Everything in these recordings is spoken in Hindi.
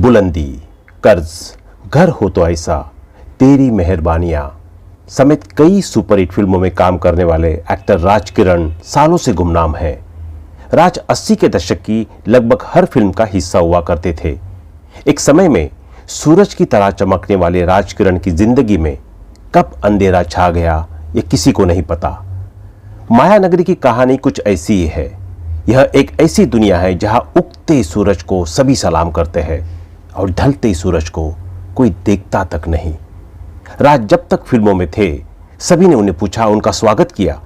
बुलंदी, कर्ज, घर हो तो ऐसा, तेरी मेहरबानियां समेत कई सुपरहिट फिल्मों में काम करने वाले एक्टर राज किरण सालों से गुमनाम हैं। राज 80 के दशक की लगभग हर फिल्म का हिस्सा हुआ करते थे। एक समय में सूरज की तरह चमकने वाले राज किरण की जिंदगी में कब अंधेरा छा गया ये किसी को नहीं पता। माया नगरी की कहानी कुछ ऐसी ही है। यह एक ऐसी दुनिया है जहां उगते सूरज को सभी सलाम करते हैं और ढलते सूरज को कोई देखता तक नहीं। राज जब तक फिल्मों में थे सभी ने उन्हें पूछा, उनका स्वागत किया,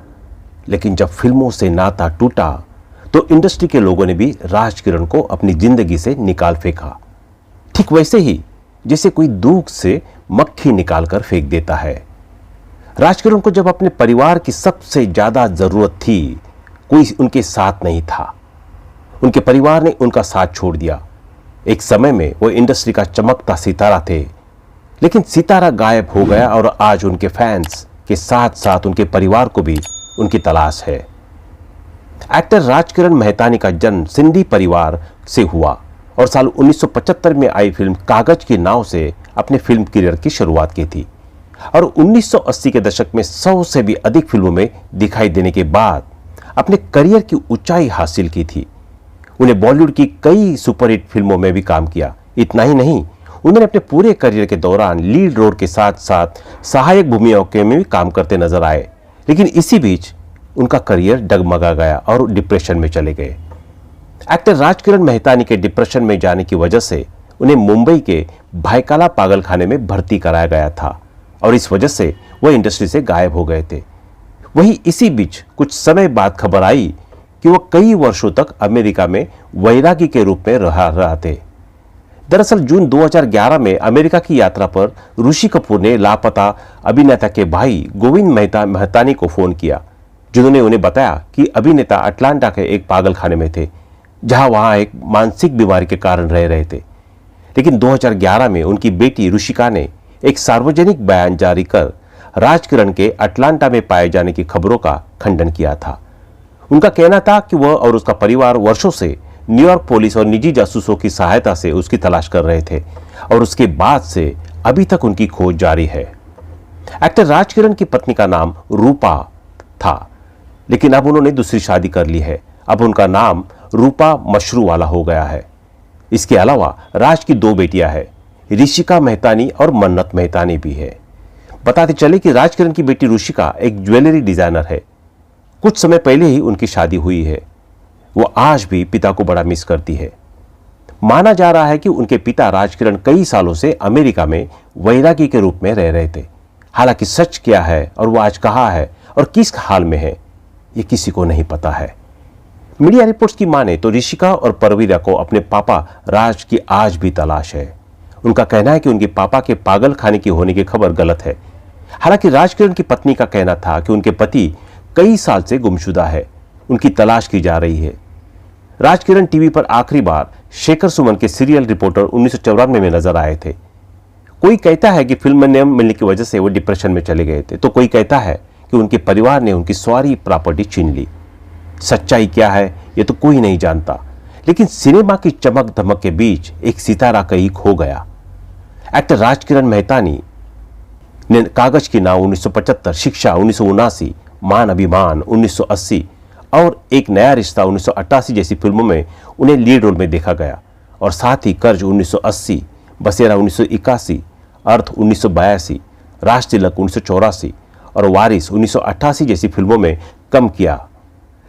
लेकिन जब फिल्मों से नाता टूटा तो इंडस्ट्री के लोगों ने भी राज किरण को अपनी जिंदगी से निकाल फेंका। ठीक वैसे ही जैसे कोई दूध से मक्खी निकाल कर फेंक देता है। राज किरण को जब अपने परिवार की सबसे ज्यादा जरूरत थी, कोई उनके साथ नहीं था। उनके परिवार ने उनका साथ छोड़ दिया। एक समय में वो इंडस्ट्री का चमकता सितारा थे, लेकिन सितारा गायब हो गया और आज उनके फैंस के साथ साथ उनके परिवार को भी उनकी तलाश है। एक्टर राज किरण मेहतानी का जन्म सिंधी परिवार से हुआ और साल 1975 में आई फिल्म कागज की नाव से अपने फिल्म करियर की शुरुआत की थी और 1980 के दशक में 100 से भी अधिक फिल्मों में दिखाई देने के बाद अपने करियर की ऊंचाई हासिल की थी। उन्हें बॉलीवुड की कई सुपरहिट फिल्मों में भी काम किया। इतना ही नहीं, उन्होंने अपने पूरे करियर के दौरान लीड रोल के साथ साथ सहायक भूमिकाओं में भी काम करते नजर आए, लेकिन इसी बीच उनका करियर डगमगा गया और डिप्रेशन में चले गए। एक्टर राज किरण मेहतानी के डिप्रेशन में जाने की वजह से उन्हें मुंबई के भायकाला पागलखाने में भर्ती कराया गया था और इस वजह से वह इंडस्ट्री से गायब हो गए थे। वही इसी बीच कुछ समय बाद खबर आई कि वह कई वर्षों तक अमेरिका में वैरागी के रूप में रहा थे। दरअसल जून 2011 में अमेरिका की यात्रा पर ऋषि कपूर ने लापता अभिनेता के भाई गोविंद मेहतानी को फोन किया, जिन्होंने उन्हें बताया कि अभिनेता अटलांटा के एक पागलखाने में थे, जहां वहां एक मानसिक बीमारी के कारण रह रहे थे। लेकिन 2011 में उनकी बेटी ऋषिका ने एक सार्वजनिक बयान जारी कर राज किरण के अटलांटा में पाए जाने की खबरों का खंडन किया था। उनका कहना था कि वह और उसका परिवार वर्षों से न्यूयॉर्क पुलिस और निजी जासूसों की सहायता से उसकी तलाश कर रहे थे और उसके बाद से अभी तक उनकी खोज जारी है। एक्टर राज किरण की पत्नी का नाम रूपा था, लेकिन अब उन्होंने दूसरी शादी कर ली है। अब उनका नाम रूपा मशरू वाला हो गया है। इसके अलावा राज की 2 बेटियां हैं, ऋषिका मेहतानी और मन्नत मेहतानी भी है। बताते चले कि राज किरण की बेटी ऋषिका एक ज्वेलरी डिजाइनर है। कुछ समय पहले ही उनकी शादी हुई है। वो आज भी पिता को बड़ा मिस करती है। माना जा रहा है कि उनके पिता राज किरण कई सालों से अमेरिका में वैरागी के रूप में रह रहे थे। हालांकि सच क्या है और वो आज कहाँ है और किस हाल में है, ये किसी को नहीं पता है। मीडिया रिपोर्ट्स की माने तो ऋषिका और परवीरा को अपने पापा राज की आज भी तलाश है। उनका कहना है कि उनके पापा के पागल खाने की होने की खबर गलत है। हालांकि राज किरण की पत्नी का कहना था कि उनके पति कई साल से गुमशुदा है, उनकी तलाश की जा रही है। राज किरण टीवी पर आखिरी बार शेखर सुमन के सीरियल रिपोर्टर 1994 में नजर आए थे। कोई कहता है कि फिल्म में नाम मिलने की वजह से वो डिप्रेशन में चले गए थे, तो कोई कहता है कि उनके परिवार ने उनकी सारी प्रॉपर्टी छीन ली। सच्चाई क्या है ये तो कोई नहीं जानता, लेकिन सिनेमा की चमक धमक के बीच एक सितारा कहीं खो गया। एक्टर राज किरण मेहतानी ने कागज की नाव 1975, शिक्षा 1979, मान अभिमान 1980 और एक नया रिश्ता 1988 जैसी फिल्मों में उन्हें लीड रोल में देखा गया और साथ ही कर्ज 1980, बसेरा 1981, अर्थ 1982, राज तिलक 1984 और वारिस 1988 जैसी फिल्मों में कम किया।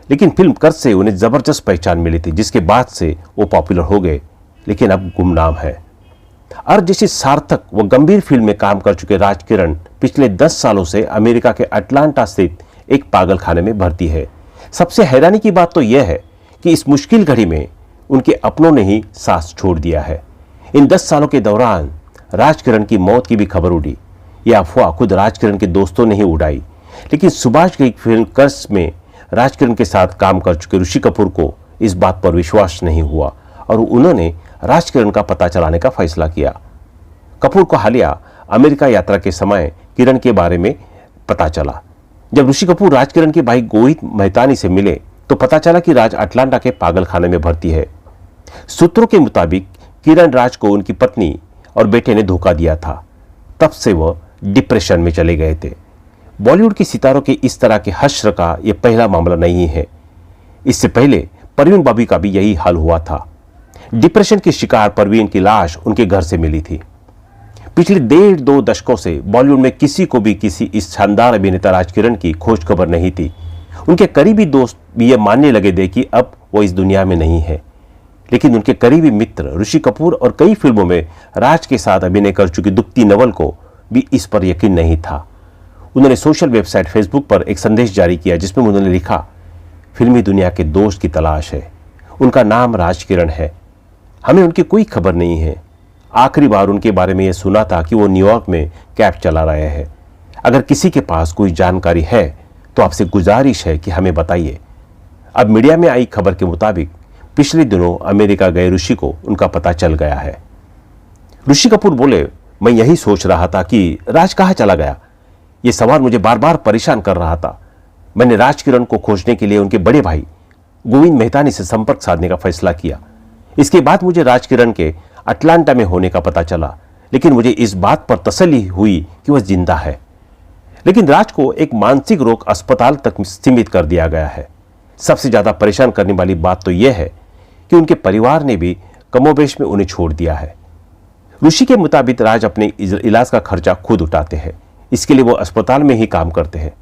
लेकिन फिल्म कर्ज से उन्हें जबरदस्त पहचान मिली थी, जिसके बाद से वो पॉपुलर हो गए, लेकिन अब गुमनाम है। अर्थ जैसी सार्थक व गंभीर फिल्म में काम कर चुके राज किरण पिछले 10 सालों से अमेरिका के अटलांटा स्थित एक पागलखाने में भर्ती है। सबसे हैरानी की बात तो यह है कि इस मुश्किल घड़ी में उनके अपनों ने ही सांस छोड़ दिया है। इन 10 सालों के दौरान राज किरण की मौत की भी खबर उड़ी। यह अफवाह खुद राज किरण के दोस्तों ने ही उड़ाई, लेकिन सुभाष की फिल्म कर्ज में राज किरण के साथ काम कर चुके ऋषि कपूर को इस बात पर विश्वास नहीं हुआ और उन्होंने राज किरण का पता चलाने का फैसला किया। कपूर को हालिया अमेरिका यात्रा के समय किरण के बारे में पता चला। जब ऋषि कपूर राज किरण के भाई गोविंद मेहतानी से मिले तो पता चला कि राज अटलांटा के पागलखाने में भर्ती है। सूत्रों के मुताबिक किरण राज को उनकी पत्नी और बेटे ने धोखा दिया था। तब से वह डिप्रेशन में चले गए थे। बॉलीवुड के सितारों के इस तरह के हश्र का यह पहला मामला नहीं है। इससे पहले परवीन बाबी का भी यही हाल हुआ था। डिप्रेशन की शिकार परवीन की लाश उनके घर से मिली थी। पिछले 1.5-2 दशकों से बॉलीवुड में किसी को भी किसी इस शानदार अभिनेता राजकिरण की खोज खबर नहीं थी। उनके करीबी दोस्त भी यह मानने लगे थे कि अब वो इस दुनिया में नहीं है। लेकिन उनके करीबी मित्र ऋषि कपूर और कई फिल्मों में राज के साथ अभिनय कर चुकी दुप्ती नवल को भी इस पर यकीन नहीं था। उन्होंने सोशल वेबसाइट फेसबुक पर एक संदेश जारी किया जिसमें उन्होंने लिखा, फिल्मी दुनिया के दोस्त की तलाश है, उनका नाम राजकिरण है, हमें उनकी कोई खबर नहीं है। आखिरी बार उनके बारे में यह सुना था कि वो न्यूयॉर्क में कैब चला रहे हैं। अगर किसी के पास कोई जानकारी है तो आपसे गुजारिश है कि हमें बताइए। अब मीडिया में आई खबर के मुताबिक पिछले दिनों अमेरिका गए ऋषि को उनका पता चल गया है। ऋषि कपूर बोले, मैं यही सोच रहा था कि राज कहाँ चला गया। यह सवाल मुझे बार बार परेशान कर रहा था। मैंने राजकिरण को खोजने के लिए उनके बड़े भाई गोविंद मेहतानी से संपर्क साधने का फैसला किया। इसके बाद मुझे राजकिरण के अटलांटा में होने का पता चला, लेकिन मुझे इस बात पर तसल्ली हुई कि वह जिंदा है। लेकिन राज को एक मानसिक रोग अस्पताल तक सीमित कर दिया गया है। सबसे ज्यादा परेशान करने वाली बात तो यह है कि उनके परिवार ने भी कमोबेश में उन्हें छोड़ दिया है। ऋषि के मुताबिक राज अपने इलाज का खर्चा खुद उठाते हैं। इसके लिए वो अस्पताल में ही काम करते हैं।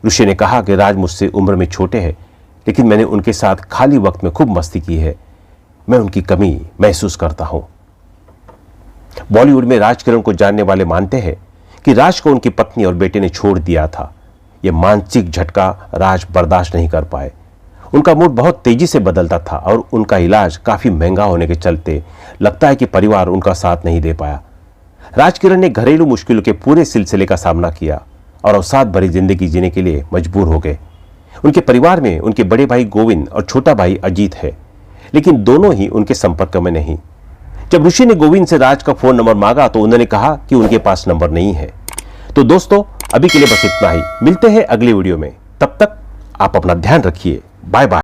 ऋषि ने कहा कि राज मुझसे उम्र में छोटे हैं, लेकिन मैंने उनके साथ खाली वक्त में खूब मस्ती की है। मैं उनकी कमी महसूस करता हूं। बॉलीवुड में राजकिरण को जानने वाले मानते हैं कि राज को उनकी पत्नी और बेटे ने छोड़ दिया था। यह मानसिक झटका राज बर्दाश्त नहीं कर पाए। उनका मूड बहुत तेजी से बदलता था और उनका इलाज काफी महंगा होने के चलते लगता है कि परिवार उनका साथ नहीं दे पाया। राजकिरण ने घरेलू मुश्किलों के पूरे सिलसिले का सामना किया और अवसाद भरी जिंदगी जीने के लिए मजबूर हो गए। उनके परिवार में उनके बड़े भाई गोविंद और छोटा भाई अजीत है, लेकिन दोनों ही उनके संपर्क में नहीं। जब ऋषि ने गोविंद से राज का फोन नंबर मांगा तो उन्होंने कहा कि उनके पास नंबर नहीं है। तो दोस्तों, अभी के लिए बस इतना ही। मिलते हैं अगली वीडियो में। तब तक आप अपना ध्यान रखिए। Bye bye.